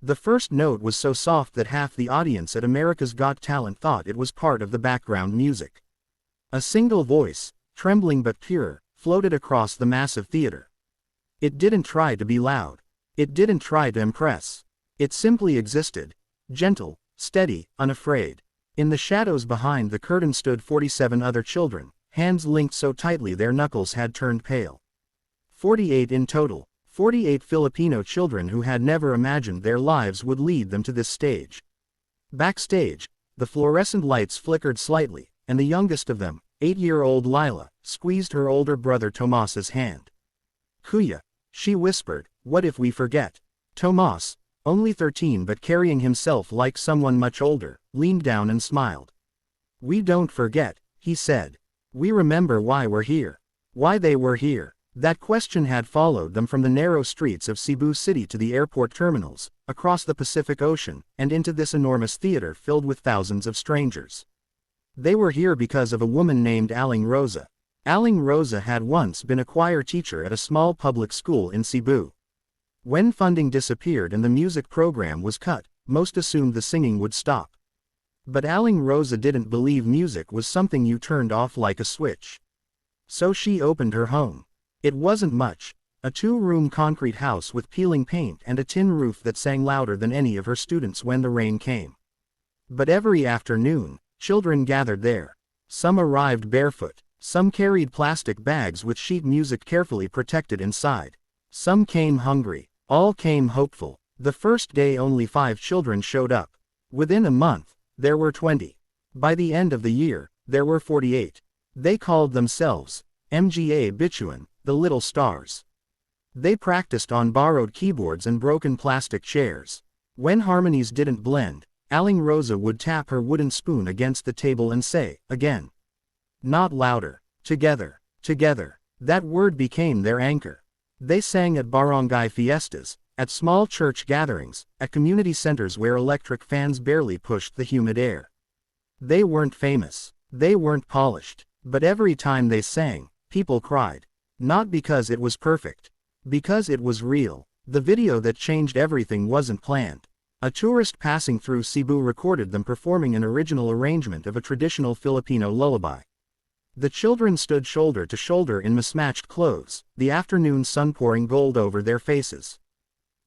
The first note was so soft that half the audience at America's Got Talent thought it was part of the background music. A single voice, trembling but pure, floated across the massive theater. It didn't try to be loud. It didn't try to impress. It simply existed, gentle, steady, unafraid. In the shadows behind the curtain stood 47 other children, hands linked so tightly their knuckles had turned pale. 48 in total. 48 Filipino children who had never imagined their lives would lead them to this stage. Backstage, the fluorescent lights flickered slightly, and the youngest of them, 8-year-old Lila, squeezed her older brother Tomas's hand. "Kuya," she whispered, "what if we forget?" Tomas, only 13 but carrying himself like someone much older, leaned down and smiled. "We don't forget," he said. "We remember why we're here." Why they were here. That question had followed them from the narrow streets of Cebu City to the airport terminals, across the Pacific Ocean, and into this enormous theater filled with thousands of strangers. They were here because of a woman named Aling Rosa. Aling Rosa had once been a choir teacher at a small public school in Cebu. When funding disappeared and the music program was cut, most assumed the singing would stop. But Aling Rosa didn't believe music was something you turned off like a switch. So she opened her home. It wasn't much, a 2-room concrete house with peeling paint and a tin roof that sang louder than any of her students when the rain came. But every afternoon, children gathered there. Some arrived barefoot, some carried plastic bags with sheet music carefully protected inside. Some came hungry, all came hopeful. The first day only 5 children showed up. Within a month, there were 20. By the end of the year, there were 48. They called themselves Mga Bituin, the Little Stars. They practiced on borrowed keyboards and broken plastic chairs. When harmonies didn't blend, Aling Rosa would tap her wooden spoon against the table and say, again. Not louder. Together. Together. That word became their anchor. They sang at barangay fiestas, at small church gatherings, at community centers where electric fans barely pushed the humid air. They weren't famous. They weren't polished. But every time they sang, people cried. Not because it was perfect. Because it was real. The video that changed everything wasn't planned. A tourist passing through Cebu recorded them performing an original arrangement of a traditional Filipino lullaby. The children stood shoulder to shoulder in mismatched clothes, the afternoon sun pouring gold over their faces.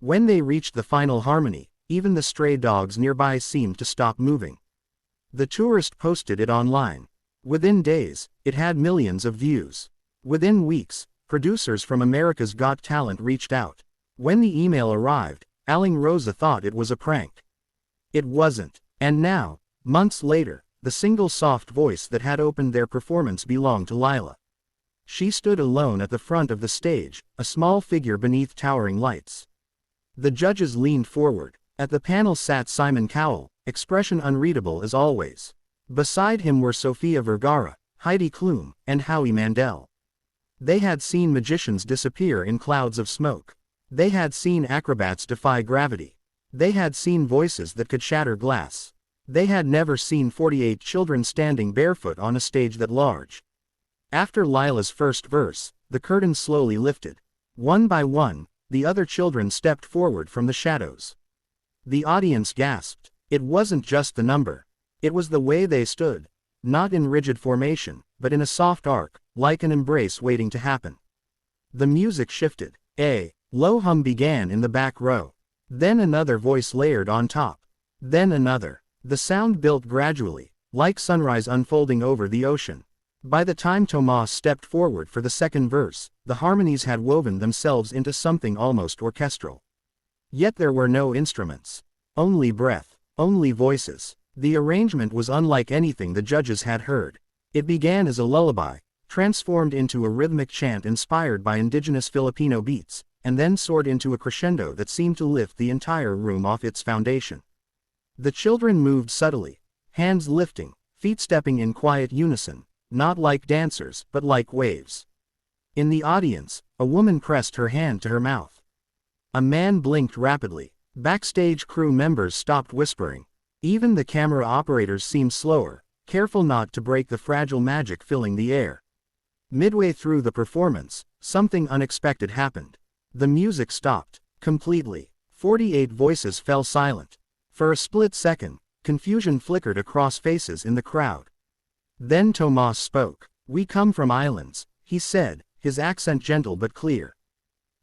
When they reached the final harmony, even the stray dogs nearby seemed to stop moving. The tourist posted it online. Within days, it had millions of views. Within weeks, producers from America's Got Talent reached out. When the email arrived, Aling Rosa thought it was a prank. It wasn't. And now, months later, the single soft voice that had opened their performance belonged to Lila. She stood alone at the front of the stage, a small figure beneath towering lights. The judges leaned forward. At the panel sat Simon Cowell, expression unreadable as always. Beside him were Sofía Vergara, Heidi Klum, and Howie Mandel. They had seen magicians disappear in clouds of smoke. They had seen acrobats defy gravity. They had seen voices that could shatter glass. They had never seen 48 children standing barefoot on a stage that large. After Lila's first verse, the curtain slowly lifted. One by one, the other children stepped forward from the shadows. The audience gasped. It wasn't just the number. It was the way they stood. Not in rigid formation, but in a soft arc, like an embrace waiting to happen. The music shifted. A low hum began in the back row. Then another voice layered on top. Then another. The sound built gradually, like sunrise unfolding over the ocean. By the time Tomas stepped forward for the second verse, the harmonies had woven themselves into something almost orchestral. Yet there were no instruments. Only breath. Only voices. The arrangement was unlike anything the judges had heard. It began as a lullaby, transformed into a rhythmic chant inspired by indigenous Filipino beats, and then soared into a crescendo that seemed to lift the entire room off its foundation. The children moved subtly, hands lifting, feet stepping in quiet unison, not like dancers but like waves. In the audience, a woman pressed her hand to her mouth. A man blinked rapidly. Backstage crew members stopped whispering. Even the camera operators seemed slower, careful not to break the fragile magic filling the air. Midway through the performance, something unexpected happened. The music stopped. Completely. 48 voices fell silent. For a split second, confusion flickered across faces in the crowd. Then Tomas spoke. "We come from islands," he said, his accent gentle but clear.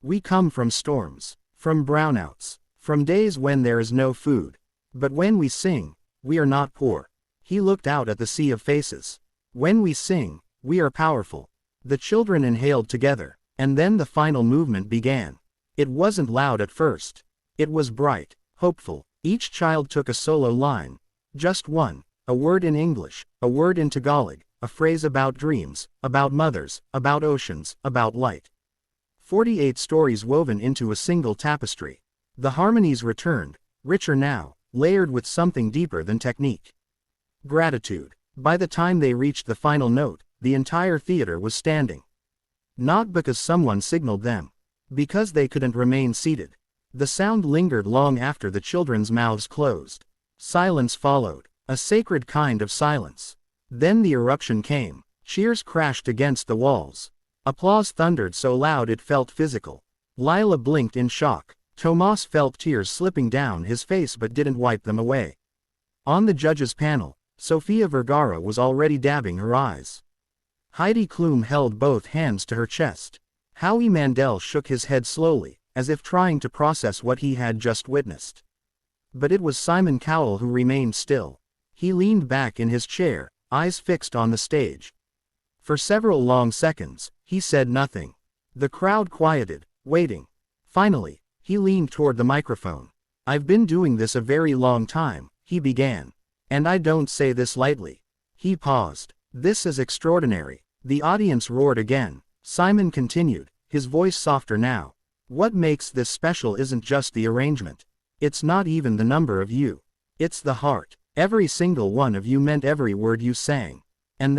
"We come from storms, from brownouts, from days when there is no food. But when we sing, we are not poor." He looked out at the sea of faces. "When we sing, we are powerful." The children inhaled together, and then the final movement began. It wasn't loud at first. It was bright, hopeful. Each child took a solo line. Just one. A word in English, a word in Tagalog, a phrase about dreams, about mothers, about oceans, about light. 48 stories woven into a single tapestry. The harmonies returned, richer now, layered with something deeper than technique. Gratitude. By the time they reached the final note, the entire theater was standing. Not because someone signaled them. Because they couldn't remain seated. The sound lingered long after the children's mouths closed. Silence followed, a sacred kind of silence. Then the eruption came. Cheers crashed against the walls. Applause thundered so loud it felt physical. Lila blinked in shock. Tomas felt tears slipping down his face but didn't wipe them away. On the judges' panel, Sofía Vergara was already dabbing her eyes. Heidi Klum held both hands to her chest. Howie Mandel shook his head slowly, as if trying to process what he had just witnessed. But it was Simon Cowell who remained still. He leaned back in his chair, eyes fixed on the stage. For several long seconds, he said nothing. The crowd quieted, waiting. Finally, he leaned toward the microphone. "I've been doing this a very long time," he began. "And I don't say this lightly." He paused. "This is extraordinary." The audience roared again. Simon continued, his voice softer now. "What makes this special isn't just the arrangement. It's not even the number of you. It's the heart. Every single one of you meant every word you sang. And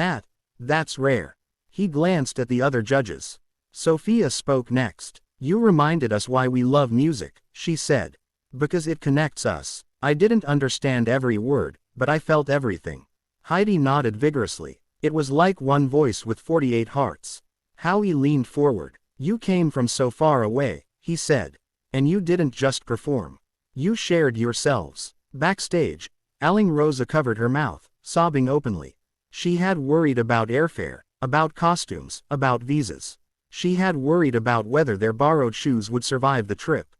that's rare." He glanced at the other judges. Sofía spoke next. "You reminded us why we love music," she said. "Because it connects us. I didn't understand every word, but I felt everything." Heidi nodded vigorously. It was like one voice with 48 hearts. Howie leaned forward. "You came from so far away," he said. "And you didn't just perform. You shared yourselves." Backstage, Aling Rosa covered her mouth, sobbing openly. She had worried about airfare, about costumes, about visas. She had worried about whether their borrowed shoes would survive the trip.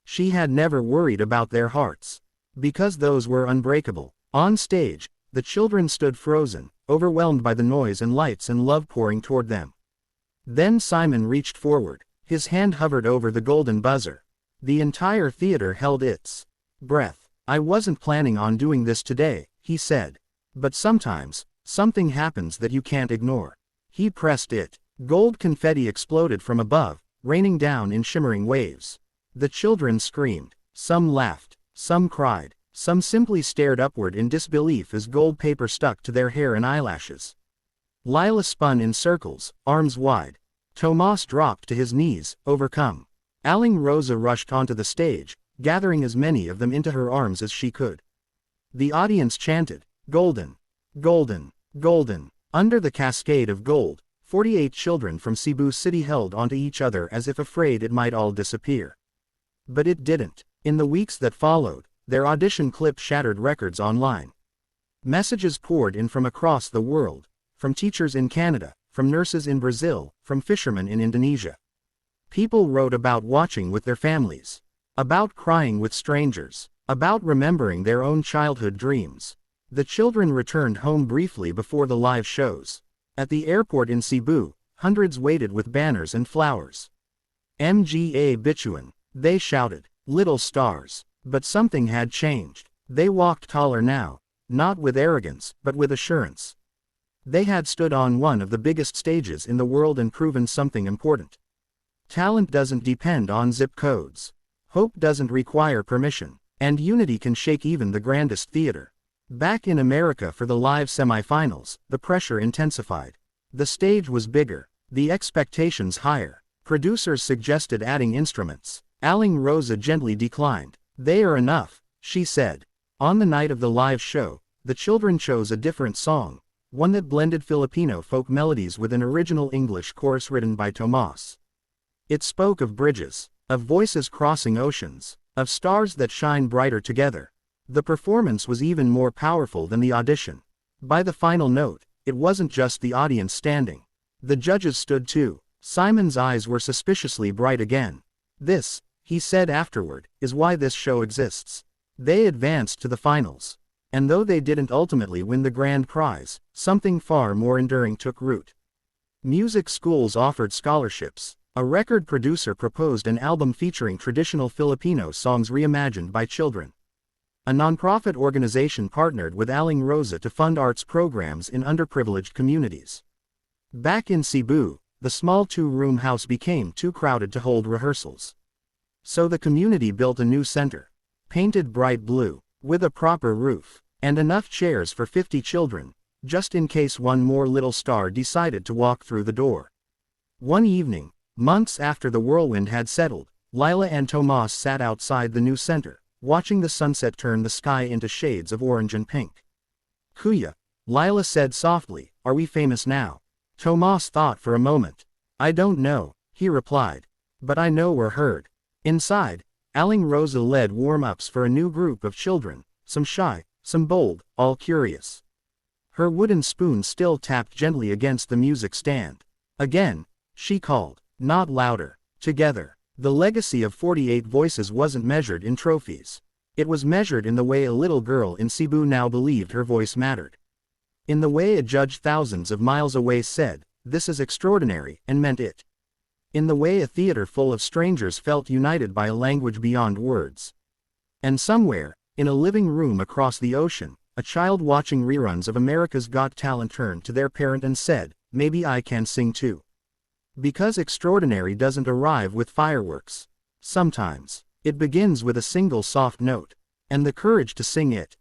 She had never worried about their hearts. Because those were unbreakable. On stage, the children stood frozen, overwhelmed by the noise and lights and love pouring toward them. Then Simon reached forward. His hand hovered over the golden buzzer. The entire theater held its breath. "I wasn't planning on doing this today," he said. "But sometimes, something happens that you can't ignore." He pressed it. Gold confetti exploded from above, raining down in shimmering waves. The children screamed. Some laughed. Some cried. Some simply stared upward in disbelief as gold paper stuck to their hair and eyelashes. Lila spun in circles, arms wide. Tomas dropped to his knees, overcome. Aling Rosa rushed onto the stage, gathering as many of them into her arms as she could. The audience chanted, "Golden! Golden! Golden!" Under the cascade of gold, 48 children from Cebu City held onto each other as if afraid it might all disappear. But it didn't. In the weeks that followed, their audition clip shattered records online. Messages poured in from across the world, from teachers in Canada, from nurses in Brazil, from fishermen in Indonesia. People wrote about watching with their families, about crying with strangers, about remembering their own childhood dreams. The children returned home briefly before the live shows. At the airport in Cebu, hundreds waited with banners and flowers. "Mga Bituin," they shouted, "little stars." But something had changed. They walked taller now, not with arrogance, but with assurance. They had stood on one of the biggest stages in the world and proven something important. Talent doesn't depend on zip codes. Hope doesn't require permission. And unity can shake even the grandest theater. Back in America for the live semifinals, the pressure intensified. The stage was bigger, the expectations higher. Producers suggested adding instruments. Aling Rosa gently declined. "They are enough," she said. On the night of the live show, the children chose a different song, one that blended Filipino folk melodies with an original English chorus written by Tomas. It spoke of bridges, of voices crossing oceans, Of stars that shine brighter together. The performance was even more powerful than the audition. By the final note, it wasn't just the audience standing. The judges stood too. Simon's eyes were suspiciously bright again. "This," he said afterward, "is why this show exists." They advanced to the finals. And though they didn't ultimately win the grand prize, something far more enduring took root. Music schools offered scholarships. A record producer proposed an album featuring traditional Filipino songs reimagined by children. A nonprofit organization partnered with Aling Rosa to fund arts programs in underprivileged communities. Back in Cebu, the small two-room house became too crowded to hold rehearsals. So the community built a new center, painted bright blue, with a proper roof, and enough chairs for 50 children, just in case one more little star decided to walk through the door. One evening, months after the whirlwind had settled, Lila and Tomas sat outside the new center, watching the sunset turn the sky into shades of orange and pink. "Kuya," Lila said softly, "are we famous now?" Tomas thought for a moment. "I don't know," he replied. "But I know we're heard." Inside, Aling Rosa led warm-ups for a new group of children, some shy, some bold, all curious. Her wooden spoon still tapped gently against the music stand. Again, she called, not louder, together. The legacy of 48 voices wasn't measured in trophies. It was measured in the way a little girl in Cebu now believed her voice mattered. In the way a judge thousands of miles away said, "This is extraordinary," and meant it. In the way a theater full of strangers felt united by a language beyond words. And somewhere, in a living room across the ocean, a child watching reruns of America's Got Talent turned to their parent and said, "Maybe I can sing too." Because extraordinary doesn't arrive with fireworks. Sometimes, it begins with a single soft note. And the courage to sing it,